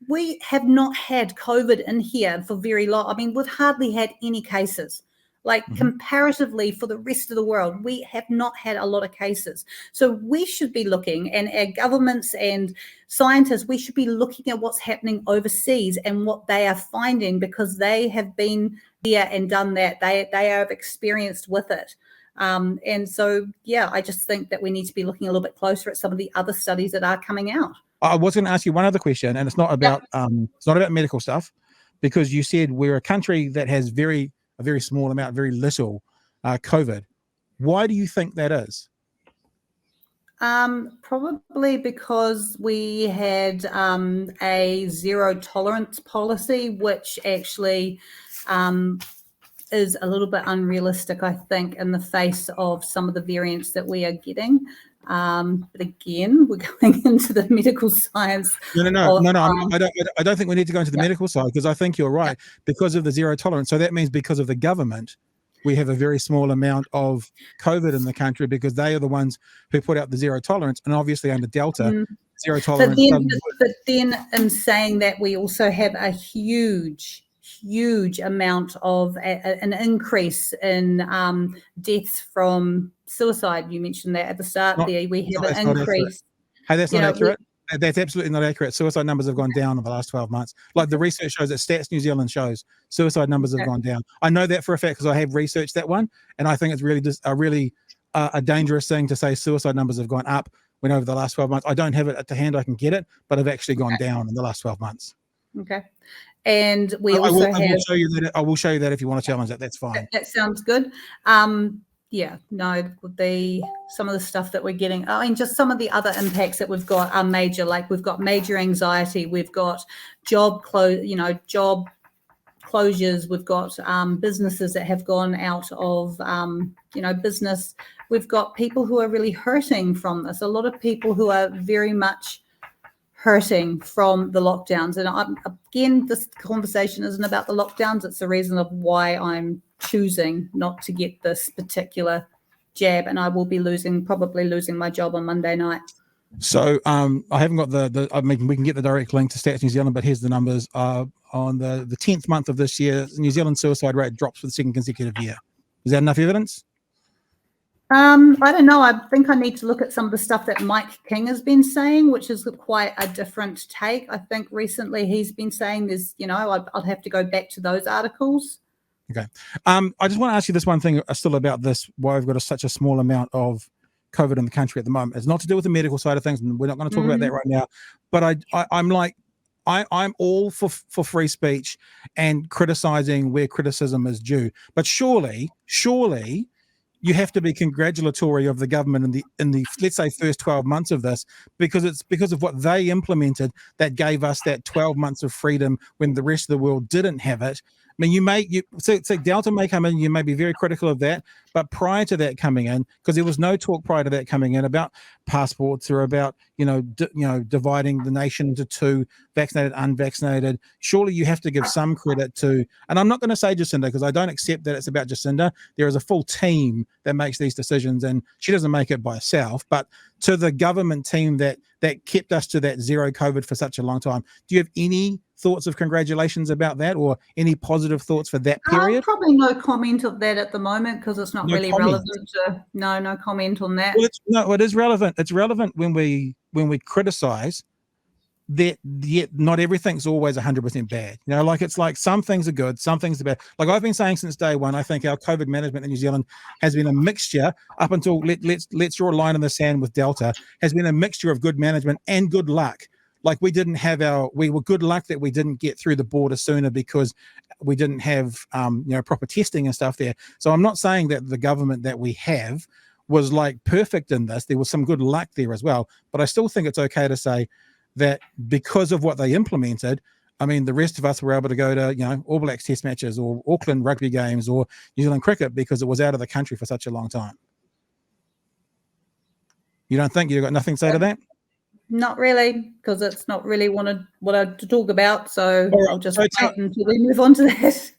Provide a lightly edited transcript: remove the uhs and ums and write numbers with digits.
we have not had COVID in here for very long. I mean, we've hardly had any cases. Like comparatively for the rest of the world, we have not had a lot of cases. So we should be looking, and our governments and scientists, we should be looking at what's happening overseas and what they are finding, because they have been there and done that. They have experienced with it. And so, yeah, I just think that we need to be looking a little bit closer at some of the other studies that are coming out. I was going to ask you one other question, and it's not about medical stuff, because you said we're a country that has a very small amount, very little COVID. Why do you think that is? Probably because we had a zero tolerance policy, which actually is a little bit unrealistic, I think, in the face of some of the variants that we are getting. But again, we're going into the medical science. No. I don't think we need to go into the medical side, because I think you're right. Because of the zero tolerance. So that means because of the government, we have a very small amount of COVID in the country, because they are the ones who put out the zero tolerance. And obviously under Delta, zero tolerance. But then in saying that, we also have a huge amount of an increase in deaths from suicide. You mentioned that at the start there. We have an increase. Hey, that's not accurate. That's absolutely not accurate. Suicide numbers have gone down in the last 12 months. Like the research shows, that Stats New Zealand shows, suicide numbers have gone down. I know that for a fact because I have researched that one, and I think it's really just a dangerous thing to say suicide numbers have gone up when over the last 12 months. I don't have it at the hand, I can get it, but have actually gone down in the last 12 months. Okay. And we I will show you that. I will show you that if you want to challenge that. That's fine. That sounds good. Yeah, no, some of the stuff that we're getting, I mean, just some of the other impacts that we've got are major. Like we've got major anxiety, we've got job closures, we've got businesses that have gone out of business. We've got people who are really hurting from this. A lot of people who are very much hurting from the lockdowns. And again, this conversation isn't about the lockdowns. It's the reason of why I'm choosing not to get this particular jab, and I will be probably losing my job on Monday night. So I haven't got I mean, we can get the direct link to Stats New Zealand, but here's the numbers. On the 10th month of this year, New Zealand suicide rate drops for the second consecutive year. Is that enough evidence? I don't know. I think I need to look at some of the stuff that Mike King has been saying, which is quite a different take. I think recently he's been saying there's, I'll have to go back to those articles. Okay. I just want to ask you this one thing still about this, why we've got such a small amount of COVID in the country at the moment. It's not to do with the medical side of things, and we're not going to talk about that right now. But I'm all for free speech and criticizing where criticism is due. But surely you have to be congratulatory of the government in the let's say first 12 months of this, because it's because of what they implemented that gave us that 12 months of freedom when the rest of the world didn't have it. I mean, so Delta may come in, you may be very critical of that, but prior to that coming in, because there was no talk prior to that coming in about passports or about dividing the nation into two, vaccinated, unvaccinated. Surely you have to give some credit to, and I'm not going to say Jacinda, because I don't accept that it's about Jacinda. There is a full team that makes these decisions, and she doesn't make it by herself, but to the government team that kept us to that zero COVID for such a long time. Do you have any thoughts of congratulations about that, or any positive thoughts for that period? Probably no comment of that at the moment, because it's not really relevant to no comment on that. Well, it is relevant. It's relevant when we criticize that, yet not everything's always 100% bad. Like it's like some things are good, some things are bad. Like I've been saying since day one, I think our COVID management in New Zealand has been a mixture up until let's draw a line in the sand with Delta, has been a mixture of good management and good luck. Like we were good luck that we didn't get through the border sooner because we didn't have proper testing and stuff there. So I'm not saying that the government that we have was like perfect in this. There was some good luck there as well, but I still think it's okay to say that because of what they implemented, I mean, the rest of us were able to go to All Blacks test matches or Auckland rugby games or New Zealand cricket because it was out of the country for such a long time. You don't think you've got nothing to say to that? Not really, because it's not really what I to talk about. So I'll just wait until we move on to that.